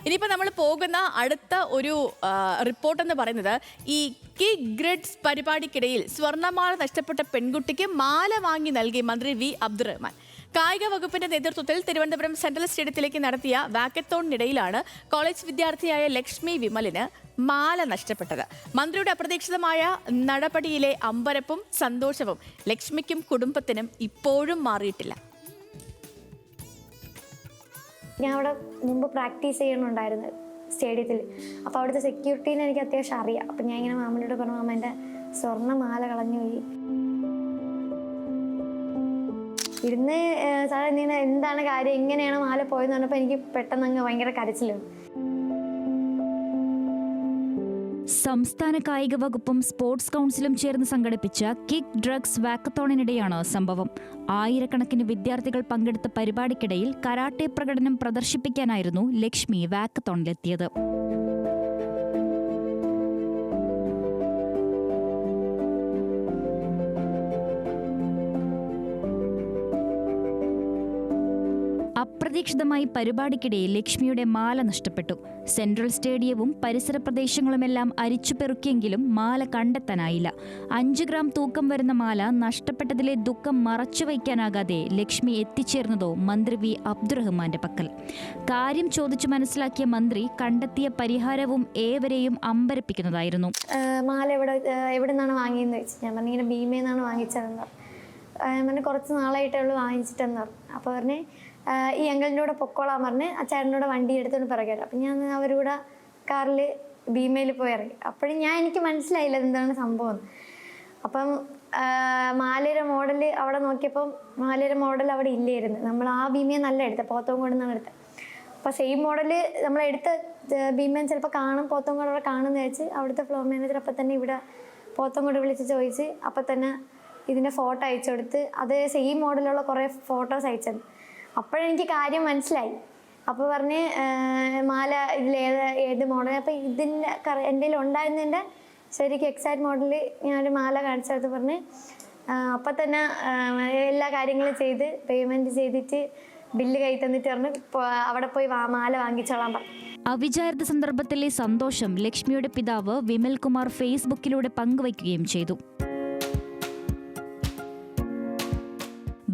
ഇനിയിപ്പോൾ നമ്മൾ പോകുന്ന അടുത്ത ഒരു റിപ്പോർട്ട് എന്ന് പറയുന്നത് ഈ കിക്ക് ഗ്രിഡ്സ് പരിപാടിക്കിടയിൽ സ്വർണ്ണമാല നഷ്ടപ്പെട്ട പെൺകുട്ടിക്ക് മാല വാങ്ങി നൽകി മന്ത്രി വി അബ്ദുറഹ്മാൻ. കായിക വകുപ്പിന്റെ നേതൃത്വത്തിൽ തിരുവനന്തപുരം സെൻട്രൽ സ്റ്റേഡിയത്തിലേക്ക് നടത്തിയ വാക്കത്തോണിനിടയിലാണ് കോളേജ് വിദ്യാർത്ഥിയായ ലക്ഷ്മി വിമലിന് മാല നഷ്ടപ്പെട്ടത്. മന്ത്രിയുടെ അപ്രതീക്ഷിതമായ നടപടിയിലെ അമ്പരപ്പും സന്തോഷവും ലക്ഷ്മിക്കും കുടുംബത്തിനും ഇപ്പോഴും മാറിയിട്ടില്ല. ഞാൻ അവിടെ മുമ്പ് പ്രാക്ടീസ് ചെയ്യണുണ്ടായിരുന്നു സ്റ്റേഡിയത്തിൽ. അപ്പോൾ അവിടുത്തെ സെക്യൂരിറ്റീനെ എനിക്ക് അത്യാവശ്യം അറിയാം. അപ്പം ഞാൻ ഇങ്ങനെ മാമനോട് പറഞ്ഞു, മാമ എൻ്റെ സ്വർണ്ണമാല കളഞ്ഞു പോയി. ഇരുന്ന് സാറേ ഇങ്ങനെ എന്താണ് കാര്യം, എങ്ങനെയാണ് മാല പോയെന്ന് പറഞ്ഞപ്പോൾ എനിക്ക് പെട്ടെന്ന് അങ്ങ് ഭയങ്കര കരച്ചിലാണ്. സംസ്ഥാന കായിക വകുപ്പും സ്പോർട്സ് കൗൺസിലും ചേർന്ന് സംഘടിപ്പിച്ച കിക്ക് ഡ്രഗ്സ് വാക്കത്തോണിനിടെയാണ് സംഭവം. ആയിരക്കണക്കിന് വിദ്യാർത്ഥികൾ പങ്കെടുത്ത പരിപാടിക്കിടയിൽ കരാട്ടെ പ്രകടനം പ്രദർശിപ്പിക്കാനായിരുന്നു ലക്ഷ്മി വാക്കത്തോണിലെത്തിയത്. അപ്രതീക്ഷിതമായി പരിപാടിക്കിടെ ലക്ഷ്മിയുടെ മാല നഷ്ടപ്പെട്ടു. സെൻട്രൽ സ്റ്റേഡിയവും പരിസര പ്രദേശങ്ങളുമെല്ലാം അരിച്ചുപെറുക്കിയെങ്കിലും മാല കണ്ടെത്താനായില്ല. 5 ഗ്രാം തൂക്കം വരുന്ന മാല നഷ്ടപ്പെട്ടതിലെ ദുഃഖം മറച്ചുവയ്ക്കാനാകാതെ ലക്ഷ്മി എത്തിച്ചേർന്നതോ മന്ത്രി വി അബ്ദുറഹ്മാന്റെ പക്കൽ. കാര്യം ചോദിച്ചു മനസ്സിലാക്കിയ മന്ത്രി കണ്ടെത്തിയ പരിഹാരവും ഏവരെയും അമ്പരപ്പിക്കുന്നതായിരുന്നു. മാല എവിടെ നിന്നാണ് വാങ്ങിയെന്ന് വെച്ച് ഞാൻ പറഞ്ഞു, ഇങ്ങനെ ഭീമേന്നാണ് വാങ്ങിച്ചതെന്ന് പറഞ്ഞു. കുറച്ച് നാളായിട്ടുള്ളൂ വാങ്ങിച്ചിട്ടെന്ന് പറഞ്ഞു. അപ്പോൾ പറഞ്ഞ് ഈ അങ്കിളിൻ്റെ കൂടെ പൊക്കോളാൻ പറഞ്ഞ് ആ ചേട്ടൻ്റെ വണ്ടി എടുത്തുകൊണ്ട് പിറകെ. അപ്പം ഞാൻ അവരുടെ കാറിൽ ഭീമയിൽ പോയി ഇറങ്ങി. അപ്പോഴും എനിക്ക് മനസ്സിലായില്ല എന്താണ് സംഭവം. അപ്പം മാലയുടെ മോഡൽ അവിടെ നോക്കിയപ്പം മാലയുടെ മോഡൽ അവിടെ ഇല്ലായിരുന്നു. നമ്മൾ ആ ഭീമയെ നല്ല എടുത്തത്, പോത്തോങ്കോട് നിന്നാണ് എടുത്തത്. അപ്പോൾ സെയിം മോഡൽ നമ്മളെടുത്ത ഭീമൻ ചിലപ്പോൾ കാണും, പോത്തോങ്കോട് അവിടെ കാണുമെന്ന് വെച്ച് അവിടുത്തെ ഫ്ലോർ മാനേജർ അപ്പം തന്നെ ഇവിടെ പോത്തോങ്കോട് വിളിച്ച് ചോദിച്ച് അപ്പം തന്നെ ഇതിൻ്റെ ഫോട്ടോ അയച്ചു കൊടുത്ത് അത് സെയിം മോഡലുള്ള കുറേ ഫോട്ടോസ് അയച്ചത്. അപ്പോഴെനിക്ക് കാര്യം മനസ്സിലായി. അപ്പോൾ പറഞ്ഞ് മാല ഏത് മോഡൽ, അപ്പോൾ ഇതിൻ്റെ എൻ്റെ കയ്യിൽ ഉണ്ടായിരുന്നതിൻ്റെ ശരിക്കും എക്സാക്ട് മോഡൽ ഞാനൊരു മാല കാണിച്ചത് പറഞ്ഞ് അപ്പം തന്നെ എല്ലാ കാര്യങ്ങളും ചെയ്ത് പേയ്മെൻറ്റ് ചെയ്തിട്ട് ബില്ല് കൈ തന്നിട്ട് പറഞ്ഞ് അവിടെ പോയി മാല വാങ്ങിച്ചോളാൻ പറഞ്ഞു. അവിചാരിത സന്ദർഭത്തിലെ സന്തോഷം ലക്ഷ്മിയുടെ പിതാവ് വിമൽ കുമാർ ഫേസ്ബുക്കിലൂടെ പങ്കുവയ്ക്കുകയും ചെയ്തു.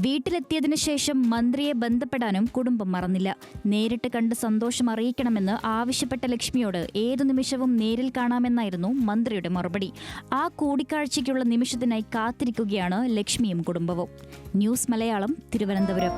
വീട്ടിലെത്തിയതിനു ശേഷം മന്ത്രിയെ ബന്ധപ്പെടാനും കുടുംബം മറന്നില്ല. നേരിട്ട് കണ്ട് സന്തോഷം അറിയിക്കണമെന്ന് ആവശ്യപ്പെട്ട ലക്ഷ്മിയോട് ഏതു നിമിഷവും നേരിൽ കാണാമെന്നായിരുന്നു മന്ത്രിയുടെ മറുപടി. ആ കൂടിക്കാഴ്ചയ്ക്കുള്ള നിമിഷത്തിനായി കാത്തിരിക്കുകയാണ് ലക്ഷ്മിയും കുടുംബവും. ന്യൂസ് മലയാളം, തിരുവനന്തപുരം.